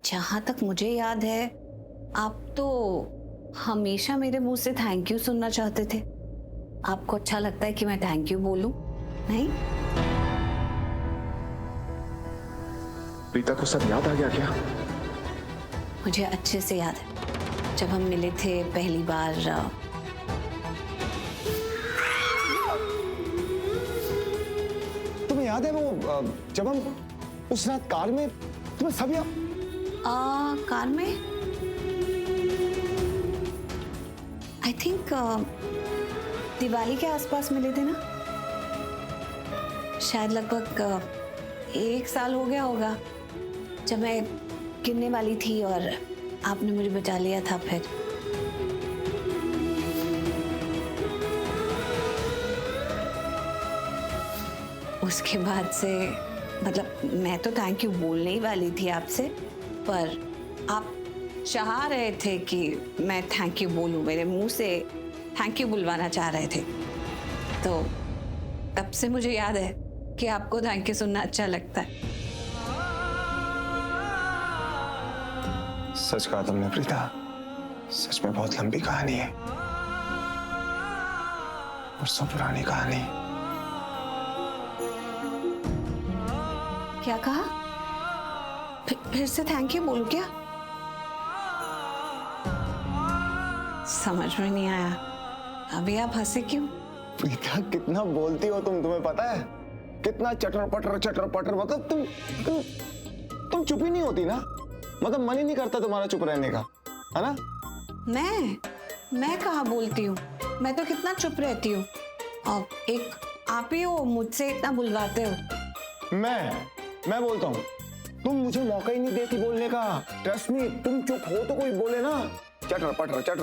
जहां तक मुझे याद है, आप तो हमेशा मेरे मुंह से थैंक यू सुनना चाहते थे। आपको अच्छा लगता है कि मैं थैंक यू बोलूं? नहीं? प्रीता को सब याद आ गया क्या? मुझे अच्छे से याद है, जब हम मिले थे पहली बार। तुम्हें याद है वो जब हम उस रात कार में तुम्हें सब याद? कार में आई थिंक दिवाली के आसपास मिले थे ना? शायद लगभग 1 साल हो गया होगा, जब मैं गिरने वाली थी और आपने मुझे बचा लिया था। फिर उसके बाद से मतलब मैं तो थैंक यू बोलने ही वाली थी आपसे, पर आप चाह रहे थे कि मैं थैंक यू बोलूं, मेरे मुंह से थैंक यू बुलवाना चाह रहे थे। तो तब से मुझे याद है कि आपको थैंक यू सुनना अच्छा लगता है। सच कहा तुमने प्रीता, सच में बहुत लंबी कहानी है और सौ पुरानी कहानी। क्या कहा? फिर से थैंक यू बोलूं क्या? समझ में नहीं आया। अभी आप हंसे क्यों? प्रीता कितना बोलती हो तुम, तुम्हें पता है? कितना चटर पटर, मतलब तुम चुप ही नहीं होती ना। मतलब मन ही नहीं करता तुम्हारा चुप रहने का, है ना? मैं कहाँ बोलती हूँ? मैं तो कितना चुप रहती हूँ, और एक आप ही हो मुझसे इतना बुलवाते हो। मैं बोलता हूँ, तुम मुझे मौका ही नहीं देती बोलने का। ट्रस्ट मी, तुम चुप हो तो कोई बोले ना। चटर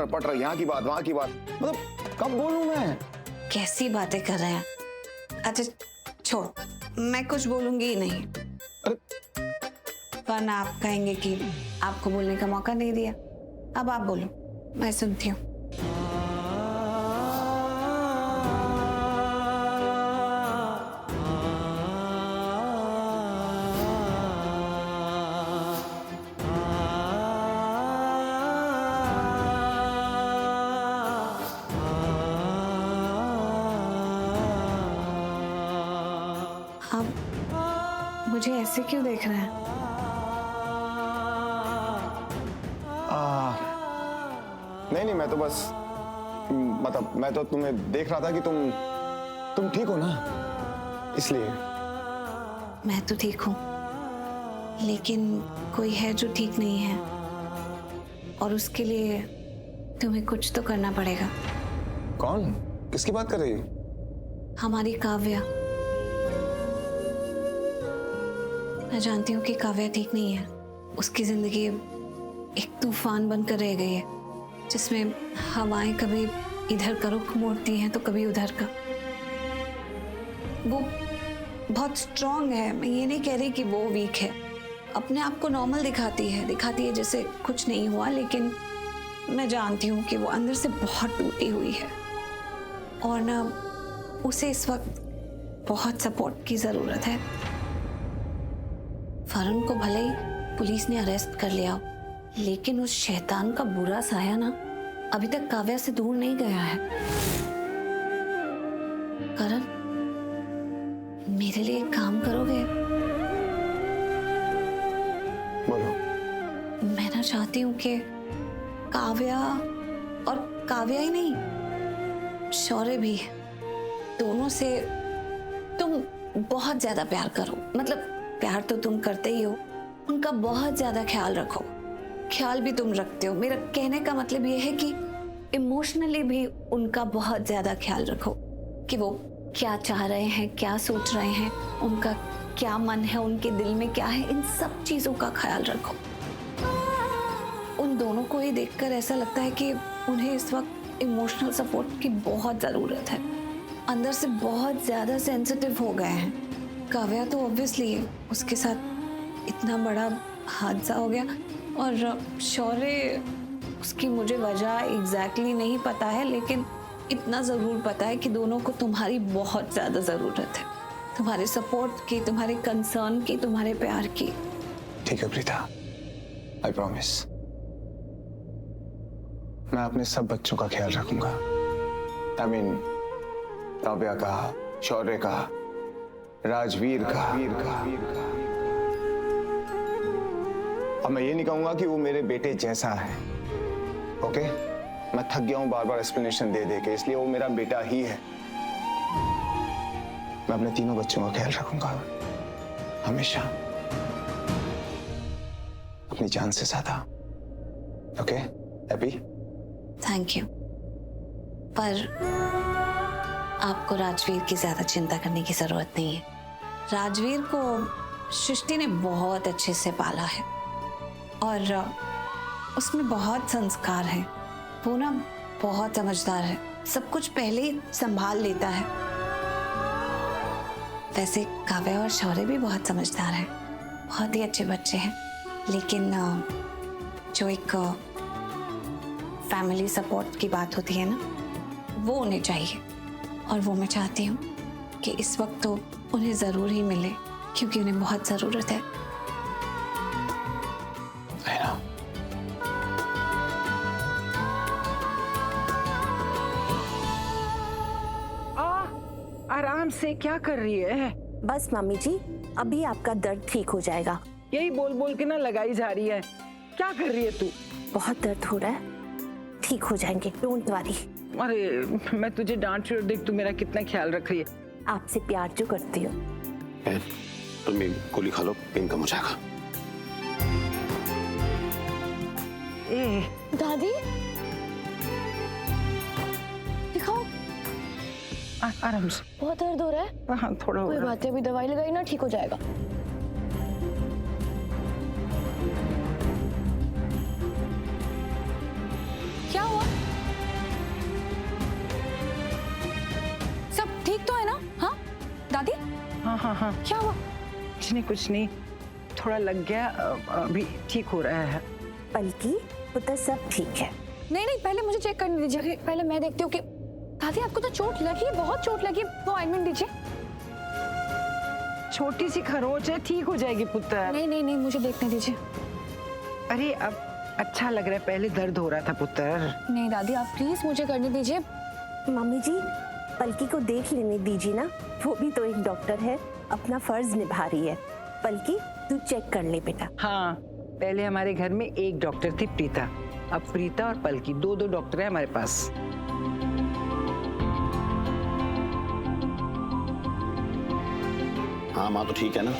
पटर, यहाँ की बात वहां की बात, मतलब कब बोलूं मैं? कैसी बातें कर रहे हैं? अच्छा छोड़, मैं कुछ बोलूंगी ही नहीं, वरना आप कहेंगे कि आपको बोलने का मौका नहीं दिया। अब आप बोलो, मैं सुनती हूँ। आप मुझे ऐसे क्यों देख रहे हैं? नहीं, मैं तो बस मतलब मैं तो तुम्हें देख रहा था कि तुम ठीक हो ना, इसलिए। मैं तो ठीक हूँ, लेकिन कोई है जो ठीक नहीं है, और उसके लिए तुम्हें कुछ तो करना पड़ेगा। कौन? किसकी बात कर रही हो? हमारी काव्या। मैं जानती हूँ कि काव्या ठीक नहीं है। उसकी जिंदगी एक तूफान बनकर रह गई है, जिसमें हवाएं कभी इधर का रुख मोड़ती हैं तो कभी उधर का। वो बहुत स्ट्रांग है, मैं ये नहीं कह रही कि वो वीक है। अपने आप को नॉर्मल दिखाती है जैसे कुछ नहीं हुआ, लेकिन मैं जानती हूँ कि वो अंदर से बहुत टूटी हुई है, और ना उसे इस वक्त बहुत सपोर्ट की जरूरत है। वरुण को भले ही पुलिस ने अरेस्ट कर लिया, लेकिन उस शैतान का बुरा साया ना अभी तक काव्या से दूर नहीं गया है। करण, मेरे लिए एक काम करोगे? बोलो। मैं ना चाहती हूँ कि काव्या, और काव्या ही नहीं, शौर्य भी, दोनों से तुम बहुत ज्यादा प्यार करो। मतलब प्यार तो तुम करते ही हो, उनका बहुत ज्यादा ख्याल रखो। ख्याल भी तुम रखते हो, मेरा कहने का मतलब ये है कि इमोशनली भी उनका बहुत ज्यादा ख्याल रखो, कि वो क्या चाह रहे हैं, क्या सोच रहे हैं, उनका क्या मन है, उनके दिल में क्या है, इन सब चीजों का ख्याल रखो। उन दोनों को ही देखकर ऐसा लगता है कि उन्हें इस वक्त इमोशनल सपोर्ट की बहुत जरूरत है। अंदर से बहुत ज्यादा सेंसिटिव हो गए हैं। काव्या तो ऑब्वियसली उसके साथ इतना बड़ा हादसा हो गया, और शौर्य, उसकी मुझे वजह एग्जैक्टली नहीं पता है, लेकिन इतना ज़रूर पता है कि दोनों को तुम्हारी बहुत ज़्यादा ज़रूरत है, तुम्हारे सपोर्ट की, तुम्हारे कंसर्न की, तुम्हारे प्यार की। ठीक है प्रीता, आई प्रॉमिस। मैं अपने सब बच्चों का ख्याल रखूंगा। आई मीन काव्या का, शौर्य का, राजवीर का। अब मैं ये नहीं कहूंगा कि वो मेरे बेटे जैसा है, ओके? मैं थक गया हूं बार बार एक्सप्लेनेशन दे दे के, इसलिए वो मेरा बेटा ही है। मैं अपने तीनों बच्चों का ख्याल रखूंगा हमेशा, अपनी जान से ज्यादा। Okay happy? थैंक यू, पर आपको राजवीर की ज्यादा चिंता करने की जरूरत नहीं है। राजवीर को सृष्टि ने बहुत अच्छे से पाला है और उसमें बहुत संस्कार है। वो ना बहुत समझदार है, सब कुछ पहले ही संभाल लेता है। वैसे काव्या और शौर्य भी बहुत समझदार है, बहुत ही अच्छे बच्चे हैं, लेकिन जो एक फैमिली सपोर्ट की बात होती है ना, वो उन्हें चाहिए। और वो मैं चाहती हूँ कि इस वक्त तो उन्हें ज़रूर ही मिले, क्योंकि उन्हें बहुत ज़रूरत है। आराम से, क्या कर रही है? बस मम्मी जी, अभी आपका दर्द ठीक हो जाएगा। यही बोल बोल के ना लगाई जा रही है। क्या कर रही है तू? बहुत दर्द हो रहा है, ठीक हो जाएंगे, डोंट वरी। अरे मैं तुझे डांट रही हूँ, देख तू मेरा कितना ख्याल रख रही है। आपसे प्यार जो करती हूँ। तुम ये गोली खा लो, पेन कम हो जाएगा। ए दादी दिखाओ, आराम से। बहुत दर्द हो रहा है। हाँ थोड़ा हो कोई रहा है। बात है, अभी दवाई लगाई ना, ठीक हो जाएगा। क्या हुआ? सब ठीक तो है ना? हाँ दादी, हाँ हाँ हाँ, क्या हुआ? कुछ नहीं, थोड़ा लग गया, अभी ठीक हो रहा है। बल्कि पुत्र सब ठीक है। नहीं नहीं, पहले मुझे चेक करने दीजिए, पहले मैं देखती हूँ कि दादी आपको तो चोट लगी है, बहुत चोट लगी है। वो ऑइंटमेंट दीजिए। छोटी सी खरोच है, ठीक हो जाएगी पुत्र। नहीं नहीं नहीं, मुझे देखने दीजिए। अरे अब अच्छा लग रहा है, पहले दर्द हो रहा था पुत्र। नहीं दादी, आप प्लीज मुझे करने दीजिए। मम्मी जी, पलकी को देख लेने दीजिए ना, वो भी तो एक डॉक्टर है, अपना फर्ज निभा रही है। पलकी तू चेक कर ले बेटा। हाँ, पहले हमारे घर में एक डॉक्टर थी, प्रीता। अब प्रीता और पलकी, दो डॉक्टर है हमारे पास। हाँ माँ तो ठीक है ना,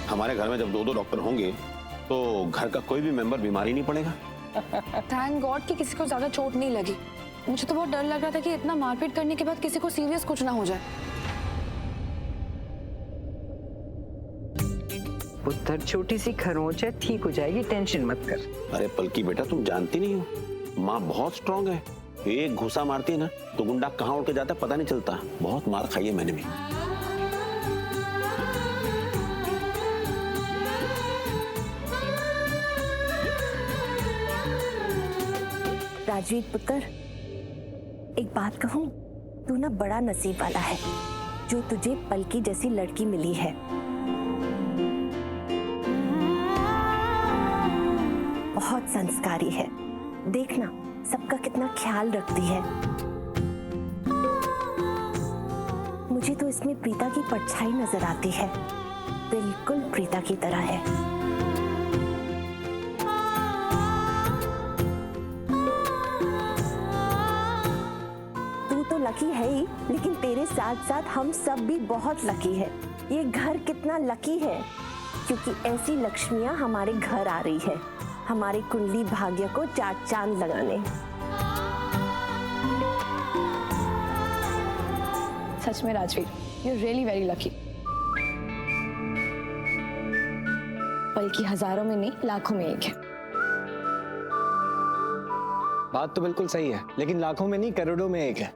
हमारे घर में जब दो डॉक्टर होंगे तो घर का कोई भी मेंबर बीमार ही नहीं पड़ेगा। थैंक गॉड कि किसी को ज्यादा चोट नहीं लगी। मुझे तो बहुत डर लग रहा था कि इतना मारपीट करने के बाद किसी को सीरियस कुछ ना हो जाए। पुत्र छोटी सी खरोंच है, ठीक हो जाएगी, टेंशन मत कर। अरे पलकी बेटा, तुम जानती नहीं हो, माँ बहुत स्ट्रांग है। एक घुसा मारती है ना तो गुंडा कहाँ उड़ के जाता है पता नहीं चलता। बहुत मार खाई है मैंने भी। राजवीर पुत्र, एक बात कहूँ, तू ना बड़ा नसीब वाला है जो तुझे पलकी जैसी लड़की मिली है। बहुत संस्कारी है, देखना सबका कितना ख्याल रखती है। मुझे तो इसमें प्रीता की परछाई नजर आती है, बिल्कुल प्रीता की तरह है। लकी है ही, लेकिन तेरे साथ साथ हम सब भी बहुत लकी है। ये घर कितना लकी है क्योंकि ऐसी लक्ष्मियां हमारे घर आ रही है, हमारे कुंडली भाग्य को चार चांद लगाने। सच में Rajveer, you are really very lucky. बल्कि हजारों में नहीं, लाखों में एक है। बात तो बिल्कुल सही है, लेकिन लाखों में नहीं, करोड़ों में एक है।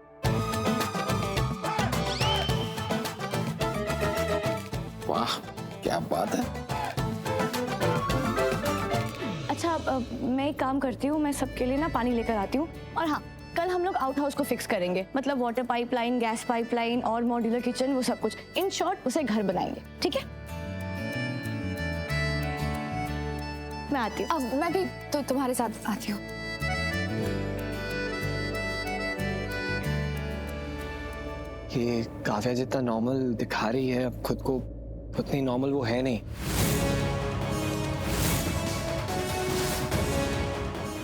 वाह क्या बात है। अच्छा, मैं एक काम करती हूँ, मैं सबके लिए ना पानी लेकर आती हूँ। और हाँ, कल हम लोग आउट हाउस को फिक्स करेंगे, मतलब वाटर पाइपलाइन, गैस पाइपलाइन और मॉड्यूलर किचन, वो सब कुछ। इन शॉर्ट उसे घर बनाएंगे, ठीक है? मैं आती हूँ। अब मैं भी तो तुम्हारे साथ आती हूँ। ये काव्या जितना नॉर्मल दिखा रही है अब खुद को, उतनी नॉर्मल वो है नहीं।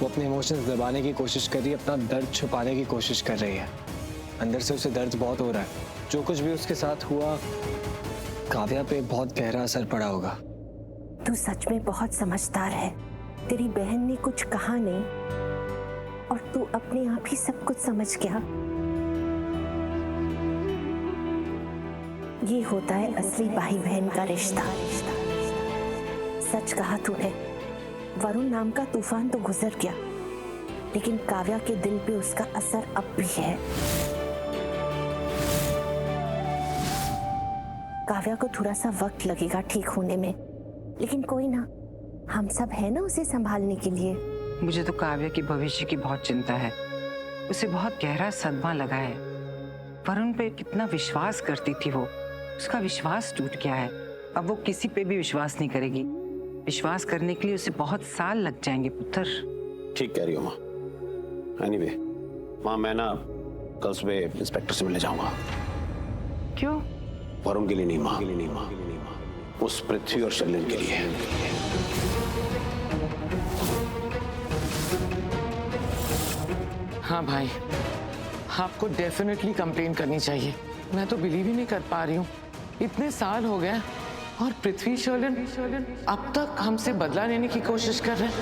वो अपने इमोशंस दबाने की कोशिश कर रही है, अपना दर्द छुपाने की कोशिश कर रही है। अंदर से उसे दर्द बहुत हो रहा है। जो कुछ भी उसके साथ हुआ, काव्या पे बहुत गहरा असर पड़ा होगा। तू सच में बहुत समझदार है। तेरी बहन ने कुछ कहा नहीं और तू अपने आप ही सब कुछ समझ गया। ये होता है असली भाई बहन का रिश्ता। सच कहा तूने। वरुण नाम का तूफान तो गुजर गया, लेकिन काव्या के दिल पे उसका असर अब भी है। काव्या को थोड़ा सा वक्त लगेगा ठीक होने में, लेकिन कोई ना, हम सब है ना उसे संभालने के लिए। मुझे तो काव्या की भविष्य की बहुत चिंता है। उसे बहुत गहरा सदमा लगा है। वरुण पे कितना विश्वास करती थी वो, उसका विश्वास टूट गया है। अब वो किसी पे भी विश्वास नहीं करेगी। विश्वास करने के लिए उसे बहुत साल लग जाएंगे पुत्र। ठीक कह रही हो माँ। एनीवे माँ, मैं ना कल सुबह इंस्पेक्टर से मिलने जाऊंगा। क्यों? वरुण के लिए नहीं माँ, उस पृथ्वी और शर्लिन के लिए। हाँ भाई, आपको डेफिनेटली कंप्लेन करनी चाहिए। मैं तो बिलीव ही नहीं कर पा रही हूँ, इतने साल हो गए और पृथ्वी शर्लिन अब तक हमसे बदला लेने की कोशिश कर रहे हैं।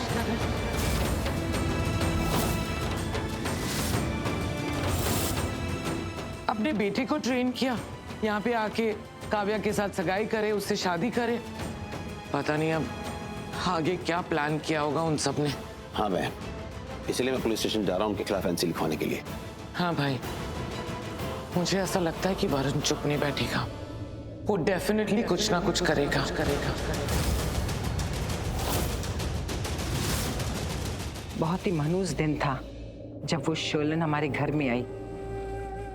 अपने बेटे को ट्रेन किया, यहाँ पे आके काव्या के साथ सगाई करे, उससे शादी करे। पता नहीं अब आगे क्या प्लान किया होगा उन सब ने। हाँ बहन, इसलिए मैं पुलिस स्टेशन जा रहा हूँ उनके खिलाफ एनसी लिखवाने के लिए। हाँ भाई, मुझे ऐसा लगता है कि वरुण चुप नहीं बैठेगा। वो डेफिनेटली कुछ ना कुछ करेगा। बहुत ही मनहूस दिन था जब वो शर्लिन हमारे घर में आई।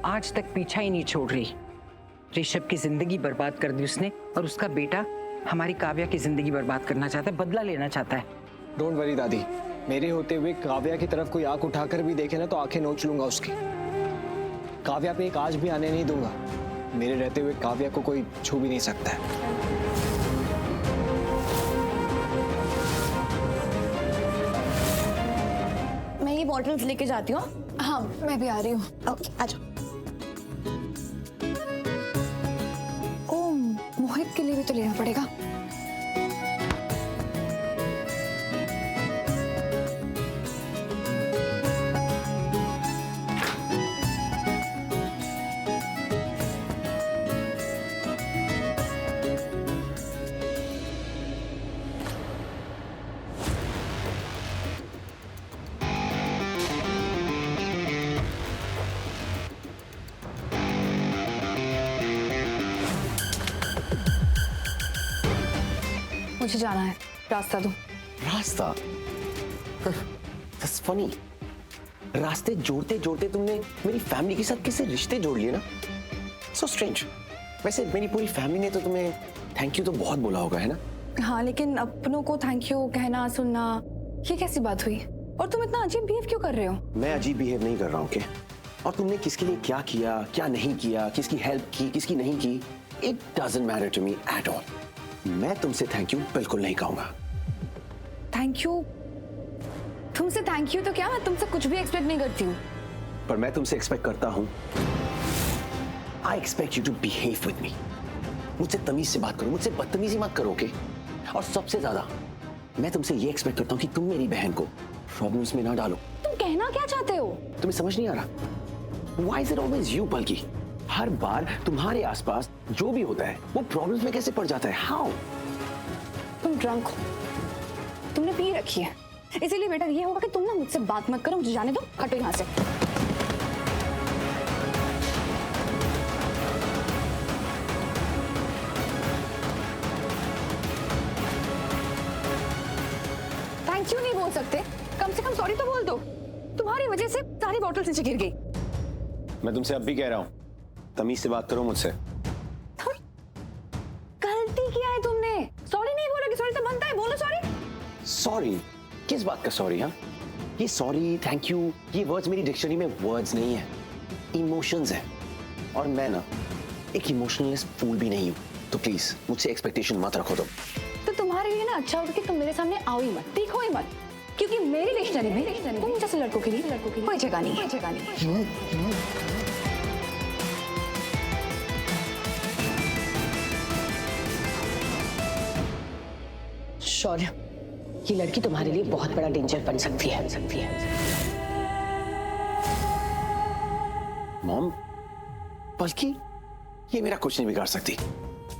आज तक पीछा ही नहीं छोड़ रही। ऋषभ की जिंदगी बर्बाद कर दी उसने, और उसका बेटा हमारी काव्या की जिंदगी बर्बाद करना चाहता है, बदला लेना चाहता है। डोंट वरी दादी, मेरे होते हुए काव्या की तरफ कोई आंख उठाकर भी देखे ना तो आंखें नोच लूंगा उसकी। काव्या पे एक आज भी आने नहीं दूंगा। मेरे रहते हुए काव्या को कोई छू भी नहीं सकता है। मैं ये बॉटल्स लेके जाती हूँ। हाँ, मैं भी आ रही हूँ। ओके, आ जाओ। ओ, मोहित के लिए भी तो लेना पड़ेगा। मुझे जाना है, रास्ता दो। रास्ता? That's funny. रास्ते जोड़ते जोड़ते तुमने मेरी फैमिली के साथ किसी रिश्ते जोड़ लिए ना। So strange. वैसे मेरी पूरी फैमिली ने तो तुम्हें थैंक यू तो बहुत बोला होगा, है ना? हाँ, लेकिन अपनों को थैंक यू कहना सुनना, ये कैसी बात हुई? और तुम इतना अजीब बिहेव क्यों कर रहे हो? मैं अजीब बिहेव नहीं कर रहा हूँ, और तुमने किसके लिए क्या किया, क्या नहीं किया, किसकी हेल्प की, किसकी नहीं की, it doesn't matter to me at all. मैं तुमसे थैंक यू बिल्कुल नहीं कहूंगा। Thank you? तुमसे थैंक यू तो क्या, मैं तुमसे कुछ भी एक्सपेक्ट नहीं करती हूँ। पर मैं तुमसे एक्सपेक्ट करता हूँ। I expect you to behave with me. मुझसे तमीज से बात करो, मुझसे बदतमीजी मत करो, ओके? और सबसे ज्यादा मैं तुमसे ये एक्सपेक्ट करता हूँ कि तुम मेरी बहन को प्रॉब्लम्स में ना डालो। तुम कहना क्या चाहते हो? तुम्हें समझ नहीं आ रहा? Why is it always you, बल्कि हर बार तुम्हारे आसपास जो भी होता है वो प्रॉब्लम्स में कैसे पड़ जाता है? How? तुम ड्रंक हो, तुमने पी रखी है, इसीलिए बेटर ये होगा कि तुम ना मुझसे बात मत करो, मुझे जाने दो, हटो यहाँ से। थैंक यू नहीं बोल सकते? कम से कम सॉरी तो बोल दो। तुम्हारी वजह से सारी बॉटल्स नीचे गिर गई। मैं तुमसे अब भी कह रहा हूँ, तमीज से बात करो मुझसे। गलती किया है तुमने, सॉरी नहीं बोलोगे? सॉरी तो बनता है, बोलो सॉरी। सॉरी? किस बात का सॉरी? हाँ, ये सॉरी, थैंक यू, ये वर्ड्स मेरी डिक्शनरी में वर्ड्स नहीं है, इमोशंस है। और मैं ना एक इमोशनलेस फूल भी नहीं हूँ, तो प्लीज मुझसे एक्सपेक्टेशन मत रखो तुम। तो तुम्हारे लिए ना अच्छा होगा कि तुम मेरे सामने आओ ही मत, दिखो ही मत, क्योंकि मेरी डिक्शनरी में तुम जैसे लड़कों के लिए कोई जगह नहीं है। शौर्य, ये लड़की तुम्हारे लिए बहुत बड़ा डेंजर बन सकती है। मॉम, बल्कि ये मेरा कुछ नहीं बिगाड़ सकती।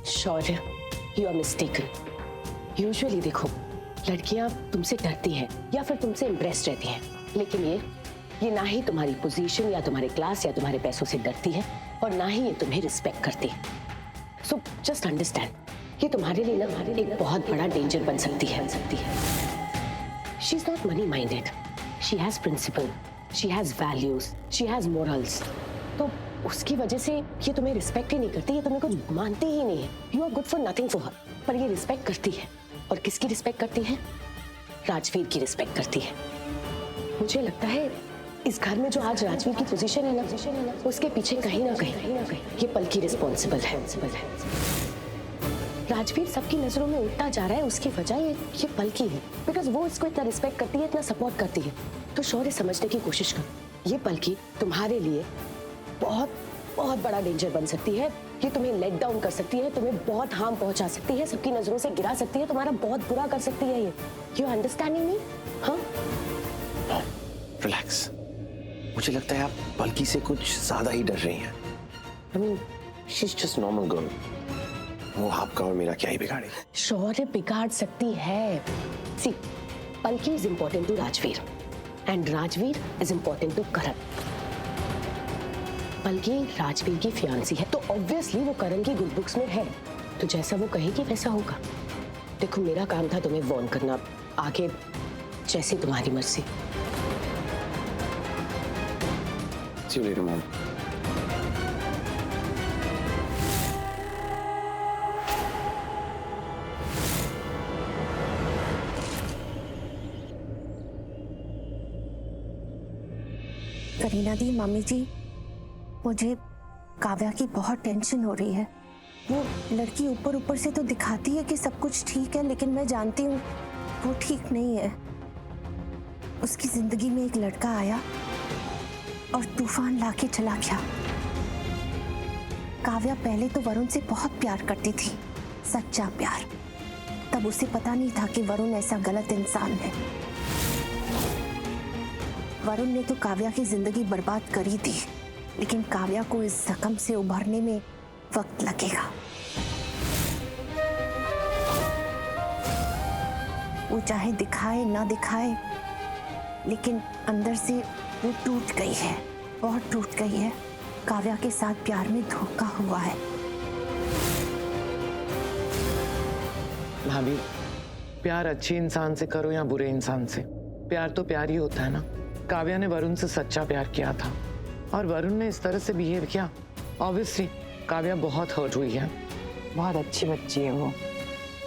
शौर्य, यू आर मिस्टेकन। यूजुअली देखो, लड़कियां तुमसे डरती हैं या फिर तुमसे इम्प्रेस रहती हैं, लेकिन ये ना ही तुम्हारी पोजीशन या तुम्हारे क्लास या तुम्हारे पैसों से डरती है और ना ही ये तुम्हें रिस्पेक्ट करती है। सो जस्ट अंडरस्टैंड, ये तुम्हारे लिए ना एक बहुत बड़ा डेंजर बन सकती है। She is not money minded, she has principle, she has values, she has morals. तो उसकी वजह से ये तुम्हें रिस्पेक्ट ही नहीं करती, ये तुम्हें कुछ मानती ही नहीं है। You are good for nothing for her, पर ये रिस्पेक्ट करती है। और किसकी रिस्पेक्ट करती है? राजवीर की रिस्पेक्ट करती है। मुझे लगता है इस घर में जो आज राजवीर की पोजीशन है ना, उसके पीछे कहीं ना कहीं ये पलकी रिस्पॉन्सिबल है। राजवीर सबकी नजरों में उठता जा रहा है, उसकी वजह ये पलकी है, बिकॉज वो इसको इतना रिस्पेक्ट करती है, इतना सपोर्ट करती है। तो शौर्य, समझने की कोशिश करो, ये पलकी तुम्हारे लिए बहुत बहुत बड़ा डेंजर बन सकती है। ये तुम्हें लेट डाउन कर सकती है, तुम्हें बहुत हार्म पहुंचा सकती है, सबकी नजरों से गिरा सकती है, तुम्हारा बहुत बुरा कर सकती है ये। You understanding me? हाँ, रिलैक्स। मुझे लगता है आप बल्कि से कुछ ज्यादा ही डर रही हैं। I mean, she is just normal girl. वो आपका और मेरा क्या ही बिगाड़ेगी? शौर्य बिगाड़ सकती है। See, Palki is important to Rajveer and Rajveer is important to Karan. बल्कि राजवीर की फियांसी है, तो ऑब्वियसली वो करण की गुड बुक्स में है, तो जैसा वो कहेगी वैसा होगा। देखो, मेरा काम था तुम्हें वार्न करना, आगे जैसी तुम्हारी मर्जी। See you later, Mom. Kareena दी, मम्मी जी, मुझे काव्या की बहुत टेंशन हो रही है। वो लड़की ऊपर ऊपर से तो दिखाती है कि सब कुछ ठीक है, लेकिन मैं जानती हूँ वो ठीक नहीं है। उसकी जिंदगी में एक लड़का आया और तूफान लाके चला गया। काव्या पहले तो वरुण से बहुत प्यार करती थी, सच्चा प्यार। तब उसे पता नहीं था कि वरुण ऐसा गलत इंसान है। वरुण ने तो काव्या की जिंदगी बर्बाद करी थी, लेकिन काव्या को इस जख्म से उभरने में वक्त लगेगा। वो चाहे दिखाए ना दिखाए, लेकिन अंदर से वो टूट गई है, बहुत टूट गई है। काव्या के साथ प्यार में धोखा हुआ है। भाभी, प्यार अच्छे इंसान से करो या बुरे इंसान से, प्यार तो प्यार ही होता है ना। काव्या ने वरुण से सच्चा प्यार किया था और वरुण ने इस तरह से बिहेव किया। ऑब्वियसली काव्या बहुत हर्ट हुई है। बहुत अच्छी बच्ची है वो,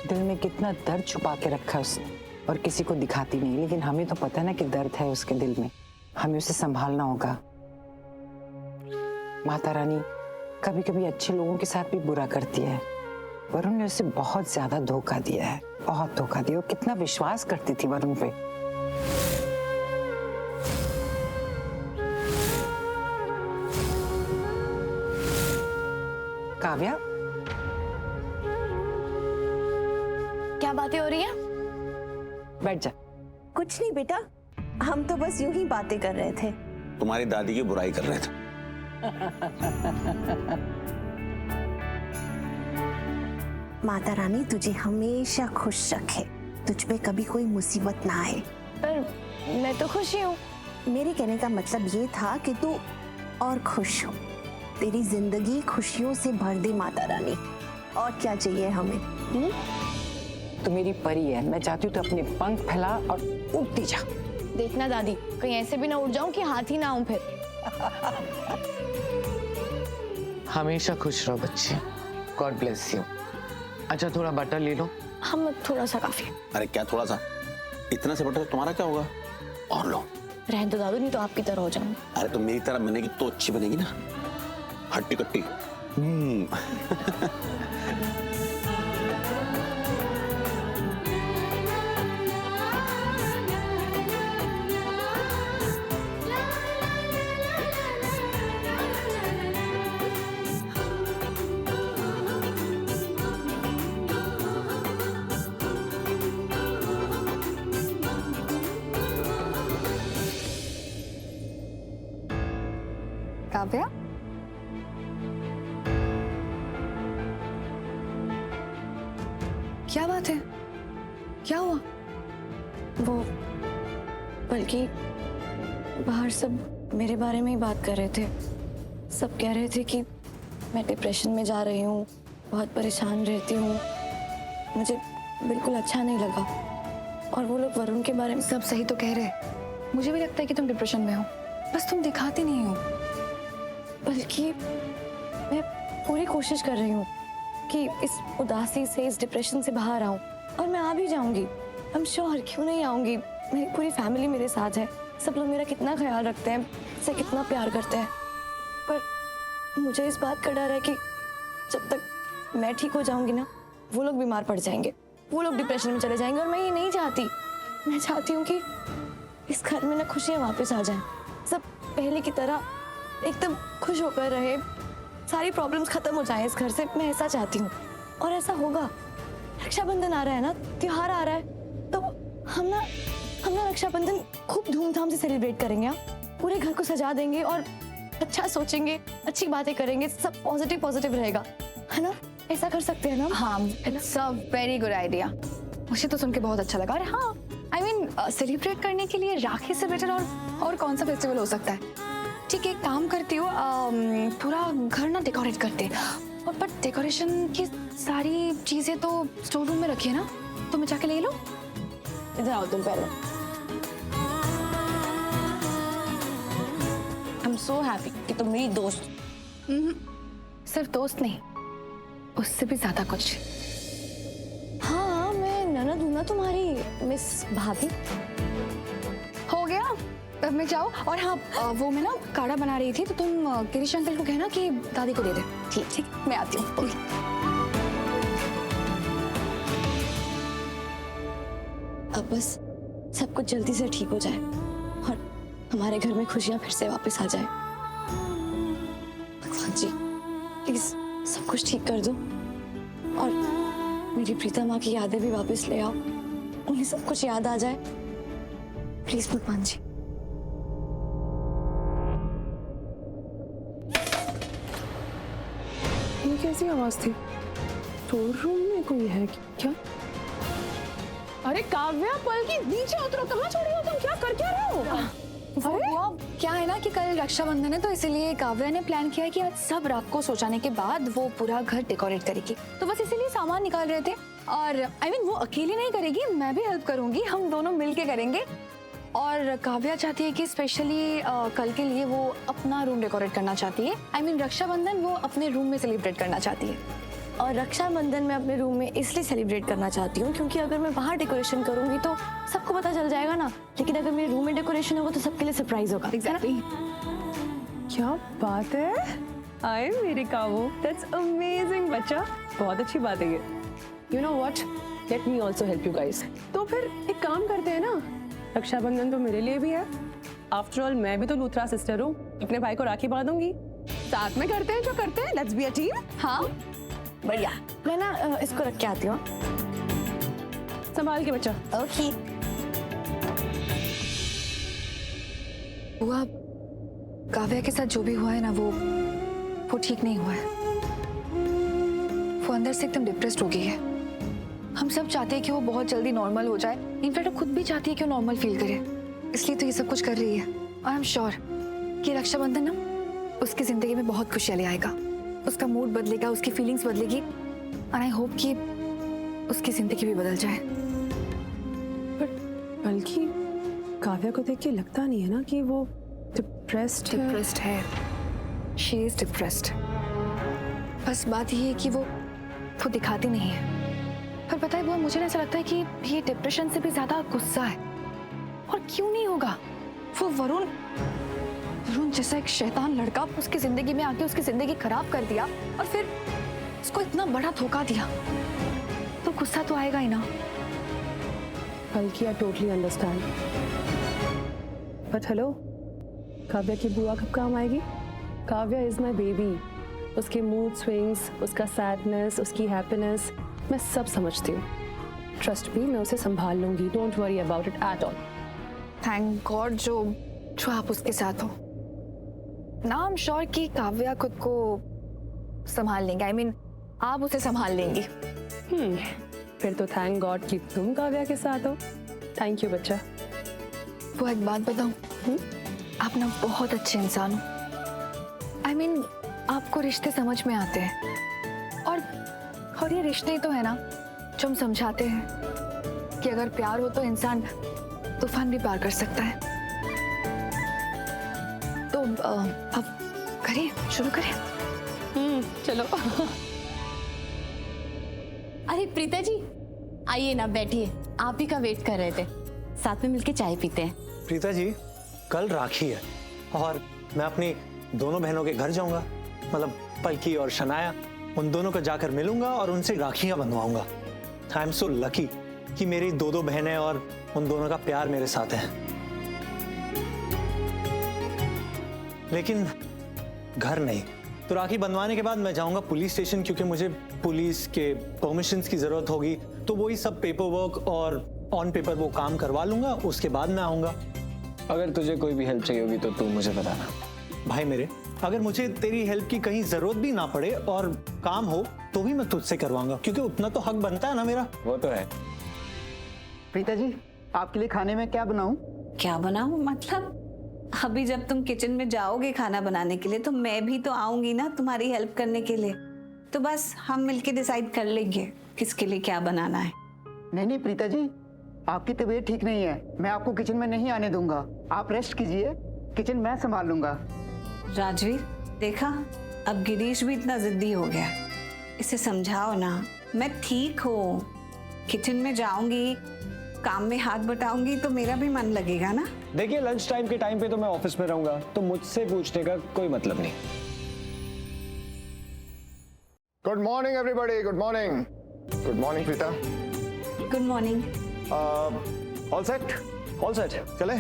दिल में कितना दर्द छुपा के रखा है उसने और किसी को दिखाती नहीं, लेकिन हमें तो पता है ना कि दर्द है उसके दिल में, हमें उसे संभालना होगा। माता रानी कभी कभी अच्छे लोगों के साथ भी बुरा करती है। वरुण ने उसे बहुत ज्यादा धोखा दिया है, बहुत धोखा दिया। वो कितना विश्वास करती थी वरुण पे। काव्या, क्या बातें हो रही है? बैठ जा। कुछ नहीं बेटा, हम तो बस यूं ही बातें कर रहे थे। तुम्हारी दादी की बुराई कर रहे थे। माता रानी तुझे हमेशा खुश रखे, तुझ पे कभी कोई मुसीबत ना आए। पर मैं तो खुश ही हूँ। मेरे कहने का मतलब ये था कि तू और खुश हो, तेरी जिंदगी खुशियों से भर दे माता रानी। और क्या चाहिए हमें? तू मेरी परी है, मैं चाहती हूँ तू अपने पंख फैला और उड़ती जा। देखना दादी, कहीं ऐसे भी ना उड़ जाऊं कि हाथ ही ना आऊं फिर। हमेशा खुश रहो बच्चे। God bless you. अच्छा, थोड़ा बटर ले लो। हम थोड़ा सा काफी है। अरे क्या थोड़ा सा, इतना से बड़ा तुम्हारा क्या होगा? और लो। रहने दो दादू, नहीं तो आपकी तरह हो जाऊं। अरे तो मेरी तरह बनेगी तो अच्छी बनेगी ना, हट्टी कट्टी। काव्या, क्या बात है? क्या हुआ? वो बल्कि बाहर सब मेरे बारे में ही बात कर रहे थे। सब कह रहे थे कि मैं डिप्रेशन में जा रही हूँ, बहुत परेशान रहती हूँ, मुझे बिल्कुल अच्छा नहीं लगा। और वो लोग वरुण के बारे में सब सही तो कह रहे हैं। मुझे भी लगता है कि तुम डिप्रेशन में हो, बस तुम दिखाती नहीं हो। बल्कि मैं पूरी कोशिश कर रही हूँ कि इस उदासी से, इस डिप्रेशन से बाहर आऊँ, और मैं आ भी जाऊंगी। आई एम श्योर, क्यों नहीं आऊंगी। मेरी पूरी फैमिली मेरे साथ है, सब लोग मेरा कितना ख्याल रखते हैं, मुझसे कितना प्यार करते हैं। पर मुझे इस बात का डर है कि जब तक मैं ठीक हो जाऊंगी ना, वो लोग बीमार पड़ जाएंगे, वो लोग डिप्रेशन में चले जाएंगे। और मैं ये नहीं चाहती। मैं चाहती हूँ कि इस घर में ना खुशियाँ वापस आ जाएं, सब पहले की तरह एकदम खुश होकर रहे, सारी प्रॉब्लम्स खत्म हो जाएं इस घर से। मैं ऐसा चाहती हूँ, और ऐसा होगा। रक्षाबंधन आ रहा है ना, त्योहार आ रहा है, तो हम ना रक्षाबंधन खूब धूमधाम से सेलिब्रेट करेंगे। पूरे घर को सजा देंगे और अच्छा सोचेंगे, अच्छी बातें करेंगे, सब पॉजिटिव रहेगा, है ना? ऐसा कर सकते हैं ना? हाँ, it's a very good idea. मुझे तो सुन के बहुत अच्छा लगा। अरे हाँ, आई मीन सेलिब्रेट करने के लिए राखी से बेटर और कौन सा फेस्टिवल हो सकता है? ठीक है, एक काम करती हूँ, पूरा घर ना डेकोरेट करते, और बट डेकोरेशन की सारी चीजें तो स्टोर रूम में रखी है ना, तो मैं जाके ले लो। इधर आओ तुम पहले। आई एम सो हैप्पी कि तुम मेरी दोस्त। सिर्फ दोस्त नहीं, उससे भी ज्यादा कुछ। हाँ, मैं ननद हूँ ना तुम्हारी, मिस भाभी। हो गया, अब मैं जाओ। और हाँ, वो मैं ना काढ़ा बना रही थी, तो तुम गिरीश अंकल को कहना कि दादी को दे दे। ठीक, मैं आती हूँ। अब बस सब कुछ जल्दी से ठीक हो जाए और हमारे घर में खुशियां फिर से वापस आ जाए। भगवान जी, प्लीज सब कुछ ठीक कर दो, और मेरी प्रीता माँ की यादें भी वापस ले आओ, उन्हें सब कुछ याद आ जाए, प्लीज भगवान जी। ये कैसी आवाज थी? स्टोर रूम में कोई है क्या? अरे काव्या, पलकी नीचे उतरो, कहाँ छोड़ी हो तुम? क्या रहे हो? वो क्या है ना कि कल रक्षाबंधन है, तो इसीलिए काव्या ने प्लान किया है कि आज सब रात को सो जाने के बाद वो पूरा घर डेकोरेट करेगी, तो बस इसीलिए सामान निकाल रहे थे। और आई मीन वो अकेली नहीं करेगी, मैं भी हेल्प करूंगी, हम दोनों मिलके करेंगे। और काव्या चाहती है कि स्पेशली कल के लिए वो अपना रूम डेकोरेट करना चाहती है। आई मीन रक्षाबंधन वो अपने रूम में सेलिब्रेट करना चाहती है। और रक्षाबंधन मैं अपने रूम में इसलिए सेलिब्रेट करना चाहती हूँ क्योंकि अगर मैं बाहर डेकोरेशन करूंगी तो सबको पता चल जाएगा ना, लेकिन अगर मेरे रूम में डेकोरेशन होगा तो सबके लिए सरप्राइज होगा। एग्जैक्टली। क्या बात है? आए मेरे कावो, दैट्स अमेजिंग बच्चा, बहुत अच्छी बात है ये। You know what, let me also help you guys. तो फिर एक काम करते हैं ना, रक्षाबंधन तो मेरे लिए भी है, आफ्टर ऑल मैं भी तो लूथरा सिस्टर हूँ, अपने भाई को राखी बांधूंगी, साथ में करते हैं जो करते हैं, लेट्स बी अ टीम। हाँ बढ़िया। मैं ना इसको रख के आती हूँ। संभाल के बच्चा। ओके। हुआ काव्या के साथ जो भी हुआ है ना, वो ठीक नहीं हुआ है। वो अंदर से एकदम डिप्रेस्ड हो गई है। हम सब चाहते हैं कि वो बहुत जल्दी नॉर्मल हो जाए, इनफैक्ट वो खुद भी चाहती है कि वो नॉर्मल फील करे, इसलिए तो ये सब कुछ कर रही है। और आई एम श्योर कि रक्षाबंधन ना उसकी जिंदगी में बहुत खुशियां ले आएगा, उसका मूड बदलेगा, उसकी फीलिंग्स बदलेगी, और आई होप कि उसकी जिंदगी भी बदल जाए। बट बल्कि काव्या को देख के लगता नहीं है ना कि वो डिप्रेस्ड है। She is depressed. बस बात ये है कि वो दिखाती नहीं है। पर पता है वो मुझे ऐसा लगता है कि ये डिप्रेशन से भी ज्यादा गुस्सा है। और क्यों नहीं होगा? वो वरुण जैसा एक शैतान लड़का उसकी जिंदगी में आके उसकी जिंदगी खराब कर दिया और फिर उसको इतना बड़ा धोखा दिया, तो गुस्सा तो आएगा ही ना। बल्कि I totally understand, but hello, Kavya की बुआ कब काम आएगी? Kavya is my baby. उसके मूड स्विंग्स, उसका सैडनेस, उसकी हैप्पीनेस मैं सब समझती हूँ। ट्रस्ट मी, मैं उसे संभाल लूंगी। Don't worry about it at all. Thank God जो आप उसके साथ हो ना। आई एम श्योर कि काव्या खुद को संभाल लेंगे। आई मीन आप उसे संभाल लेंगी। फिर तो थैंक गॉड कि तुम काव्या के साथ हो। थैंक यू बच्चा। वो एक बात बताऊं, आप ना बहुत अच्छे इंसान हो। आई मीन आपको रिश्ते समझ में आते हैं और ये रिश्ते ही तो है ना जो हम समझाते हैं कि अगर प्यार हो तो इंसान तूफान भी पार कर सकता है। तो अब करिए, शुरू करिए। चलो। अरे प्रीता जी आइए ना, बैठिए। आप ही का वेट कर रहे थे, साथ में मिलके चाय पीते हैं। प्रीता जी, कल राखी है और मैं अपनी दोनों बहनों के घर जाऊंगा, मतलब पलकी और शनाया। उन दोनों को जाकर मिलूंगा और उनसे राखियां बंधवाऊंगा। आई एम सो लकी कि मेरी दो बहनें और उन दोनों का प्यार मेरे साथ है। लेकिन घर नहीं। तो राखी बंधवाने के बाद मैं जाऊंगा पुलिस स्टेशन, क्योंकि मुझे पुलिस के परमिशंस की जरूरत होगी। तो वही सब पेपर वर्क और ऑन पेपर वो काम करवा लूंगा, उसके बाद मैं आऊंगा। अगर तुझे कोई भी हेल्प चाहिए होगी तो तू मुझे बताना। भाई मेरे, अगर मुझे तेरी हेल्प की कहीं जरूरत भी ना पड़े और काम हो तो भी मैं तुझसे करवाऊंगा, क्योंकि उतना तो हक बनता है ना मेरा। वो तो है। प्रीता जी, आपके लिए खाने में क्या बनाऊं? क्या बनाऊं मतलब? अभी जब तुम किचन में जाओगे खाना बनाने के लिए तो मैं भी तो आऊंगी ना तुम्हारी हेल्प करने के लिए। तो बस हम मिलके डिसाइड कर लेंगे किसके लिए क्या बनाना है। नहीं प्रीता जी, आपकी तबीयत ठीक नहीं है, मैं आपको किचन में नहीं आने दूंगा। आप रेस्ट कीजिए, किचन मैं संभाल लूंगा। राजवीर, देखा अब गिरीश भी इतना जिद्दी हो गया, इसे समझाओ ना। मैं ठीक हूँ, किचन में जाऊंगी, काम में हाथ बटाऊंगी तो मेरा भी मन लगेगा ना। देखिए, लंच टाइम के टाइम पे तो मैं ऑफिस में रहूंगा, तो मुझसे पूछने का कोई मतलब नहीं। Good morning everybody, good morning. Good morning Preeta. Good morning. All set? All set, चले?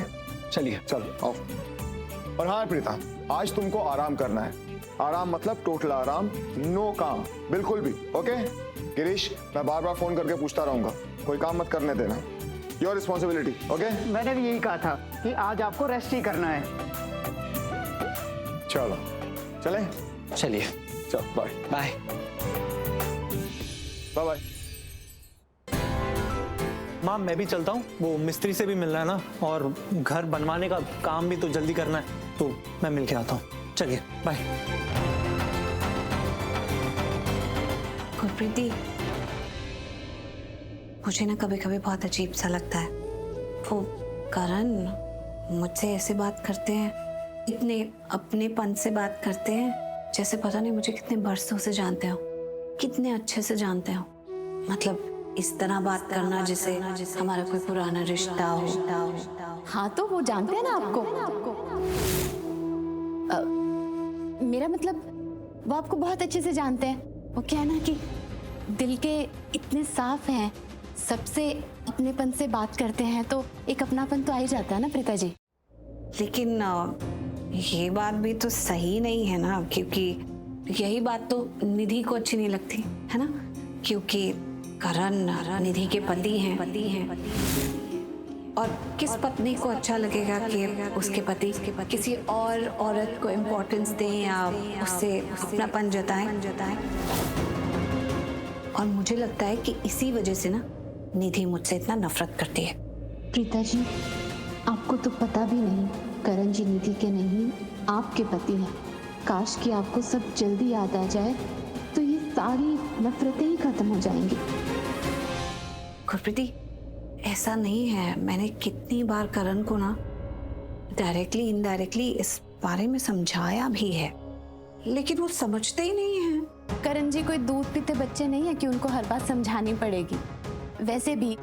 चलिए। चलो ऑफ। और हाँ प्रीता, आज तुमको आराम करना है। आराम मतलब टोटल आराम, नो काम बिल्कुल भी। ओके गिरीश, मैं बार बार फोन करके पूछता रहूंगा, कोई काम मत करने देना। Your responsibility. ओके? मैंने भी यही कहा था कि आज आपको रेस्ट ही करना है। चलो चले? चलिए। चलो बाय बाय बाय बाय। माँ, मैं भी चलता हूँ, वो मिस्त्री से भी मिलना है ना, और घर बनवाने का काम भी तो जल्दी करना है, तो मैं मिल के आता हूँ। चलिए बाय। गुरप्रीति, मुझे ना कभी कभी बहुत अजीब सा लगता है। वो करण मुझसे ऐसे बात करते हैं, इतने अपनेपन से बात करते हैं, जैसे पता नहीं मुझे कितने बरसों से जानते हो, कितने अच्छे से जानते हो। मतलब इस तरह बात करना जैसे हमारा कोई पुराना रिश्ता हो। हाँ तो वो जानते हैं ना आपको। मेरा मतलब वो आपको बहुत अच्छे से जानते हैं। वो क्या है ना कि दिल के इतने साफ हैं, सबसे अपनेपन से बात करते हैं, तो एक अपनापन तो आ ही जाता है ना प्रीता जी। लेकिन ये बात भी तो सही नहीं है ना, क्योंकि यही बात तो निधि को अच्छी नहीं लगती है ना, क्योंकि करण निधि के पति हैं। और किस पत्नी को अच्छा लगेगा कि उसके पति किसी और औरत को इम्पोर्टेंस दें या उससे अपनापन जताएं। और मुझे लगता है कि इसी वजह से ना निधि मुझसे इतना नफरत करती है। प्रीता जी, आपको तो पता भी नहीं, करण जी निधि के नहीं आपके पति हैं। काश कि आपको सब जल्दी याद आ जाए तो ये सारी नफरतें ही खत्म हो जाएंगी। गुरप्रीति, ऐसा नहीं है। मैंने कितनी बार करण को ना डायरेक्टली इनडायरेक्टली इस बारे में समझाया भी है, लेकिन वो समझते ही नहीं है। करण जी कोई दूध पीते बच्चे नहीं है कि उनको हर बात समझानी पड़ेगी। वैसे भी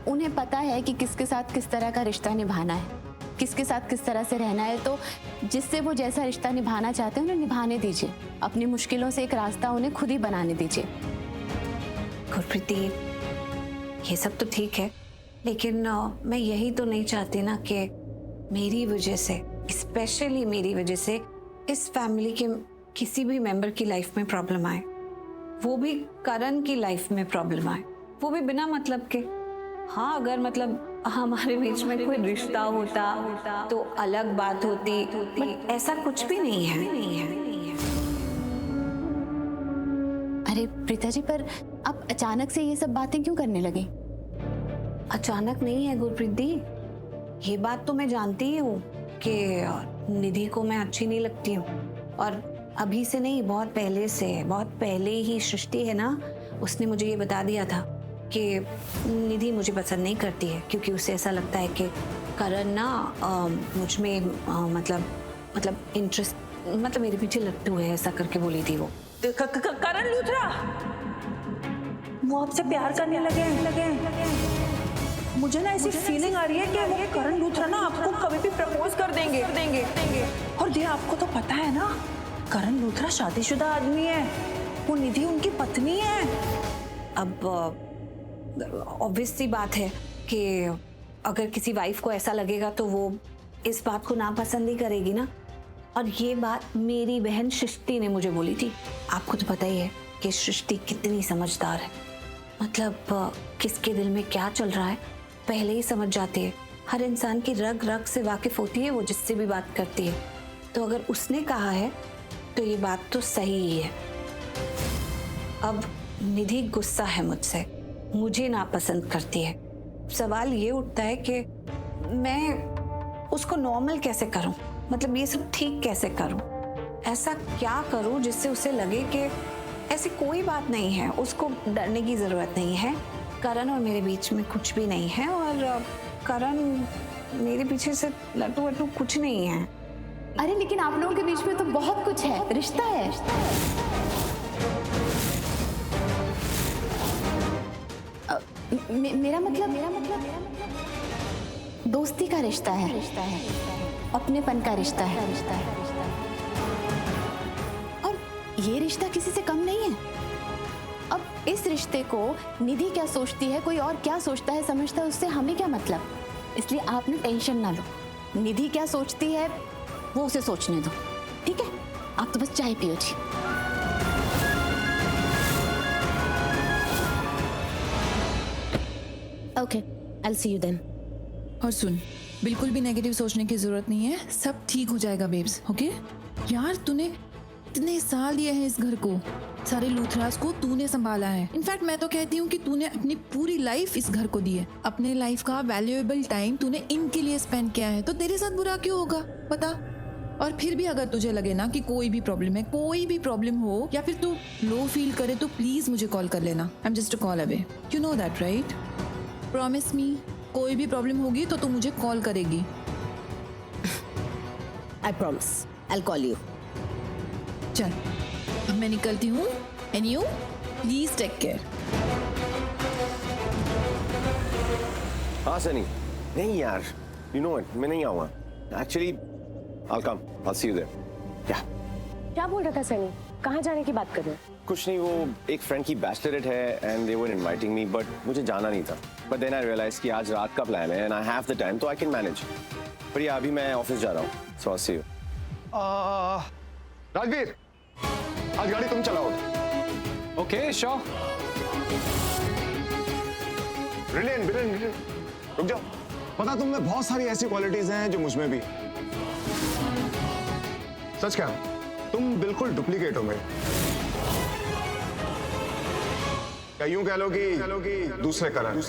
उन्हें पता है कि किसके साथ किस तरह का रिश्ता निभाना है, किसके साथ किस तरह से रहना है, तो जिससे वो जैसा रिश्ता निभाना चाहते हैं उन्हें निभाने दीजिए। अपनी मुश्किलों से एक रास्ता उन्हें खुद ही बनाने दीजिए। गुरप्रीति, ये सब तो ठीक है, लेकिन मैं यही तो नहीं चाहती ना कि मेरी वजह से, स्पेशली मेरी वजह से इस फैमिली के किसी भी मेंबर की लाइफ में प्रॉब्लम आए, वो भी करण की लाइफ में प्रॉब्लम आए, वो भी बिना मतलब के। हाँ, अगर मतलब हमारे बीच में कोई रिश्ता होता तो अलग बात होती, बट ऐसा कुछ भी नहीं है। अरे प्रीता जी, पर आप अचानक से ये सब बातें क्यों करने लगे? अचानक नहीं है गुरप्रीति, ये बात तो मैं जानती ही हूँ कि निधि को मैं अच्छी नहीं लगती हूँ, और अभी से नहीं, बहुत पहले से, बहुत पहले ही सृष्टि है ना, उसने मुझे ये बता दिया था कि निधि मुझे पसंद नहीं करती है, क्योंकि उसे ऐसा लगता है कि करण ना मुझ में मतलब इंटरेस्ट, मतलब मेरे पीछे लट्टू है, ऐसा करके बोली थी वो। करण लूथरा वो आपसे प्यार करने लगे। मुझे ना ऐसी फीलिंग आ रही है कि वो करण लूथरा ना आपको कभी भी प्रपोज कर देंगे। और ये आपको तो पता है ना, करण लूथरा शादीशुदा आदमी है, वो निधि उनकी पत्नी है। अब ऑब्वियस सी बात है कि अगर किसी वाइफ को ऐसा लगेगा तो वो इस बात को नापसंद ही करेगी ना। और ये बात मेरी बहन सृष्टि ने मुझे बोली थी। आपको तो पता ही है कि सृष्टि कितनी समझदार है, मतलब किसके दिल में क्या चल रहा है पहले ही समझ जाती है। हर इंसान की रग रग से वाकिफ होती है वो, जिससे भी बात करती है। तो अगर उसने कहा है तो ये बात तो सही ही है। अब निधि गुस्सा है मुझसे, मुझे नापसंद करती है। सवाल ये उठता है कि मैं उसको नॉर्मल कैसे करूं, मतलब ये सब ठीक कैसे करूं, ऐसा क्या करूं जिससे उसे लगे कि ऐसी कोई बात नहीं है, उसको डरने की जरूरत नहीं है। करण और मेरे बीच में कुछ भी नहीं है, और करण मेरे पीछे से लट्टू वट्टू कुछ नहीं है। अरे लेकिन आप लोगों के बीच में तो बहुत कुछ है, रिश्ता है। मेरा मतलब दोस्ती का रिश्ता है, अपनेपन का रिश्ता है। और ये रिश्ता किसी से कम नहीं है। अब इस रिश्ते को निधि क्या सोचती है, कोई और क्या सोचता है, समझता है, उससे हमें क्या मतलब। इसलिए आप ना टेंशन ना लो, निधि क्या सोचती है वो उसे सोचने दो, ठीक है? आप तो बस चाय पियो जी। Okay, I see you then. और सुन, बिल्कुल भी नेगेटिव सोचने की जरूरत नहीं है, सब ठीक हो जाएगा बेब्स, ओके? यार तूने इतने साल दिए हैं इस घर को, सारे लूथरास को तूने संभाला है। इनफैक्ट मैं तो कहती हूँ कि तूने अपनी पूरी लाइफ इस घर को दी है, अपने लाइफ का वैल्यूएबल टाइम तूने इनके लिए स्पेंड किया है, तो तेरे साथ बुरा क्यों होगा बता? और फिर भी अगर तुझे लगे ना कि कोई भी प्रॉब्लम है, कोई भी प्रॉब्लम हो, या फिर तू लो फील करे, तो प्लीज मुझे कॉल कर लेना। I am just a call away, you know that right? Promise me, कोई भी प्रॉब्लम होगी तो तू मुझे कॉल करेगी। I promise, I will call you. चल अब मैं निकलती हूँ, and you please take care. हाँ सनी, नहीं यार, यू नो इट, मैं नहीं आऊँगा। Actually I'll come. I'll see you there. क्या बोल रहा था सनी? कहाँ जाने की बात कर रहे हो? कुछ नहीं, वो एक फ्रेंड की बैचलरेट है and they were inviting me, but मुझे जाना नहीं था। But then I realized कि आज रात का प्लान है and I have the time, तो I can manage. पर ये अभी मैं ऑफिस जा रहा हूँ, so I'll see you. Rajveer, आज गाड़ी तुम चलाओ। Okay sure. ब्रिलियंट। रुक जाओ, पता तुम में बहुत सारी ऐसी क्वालिटीज हैं जो मुझ में भी। सच क्या, तुम बिल्कुल डुप्लीकेट हो मेरे। या यूं कह लो कि दूसरे करण।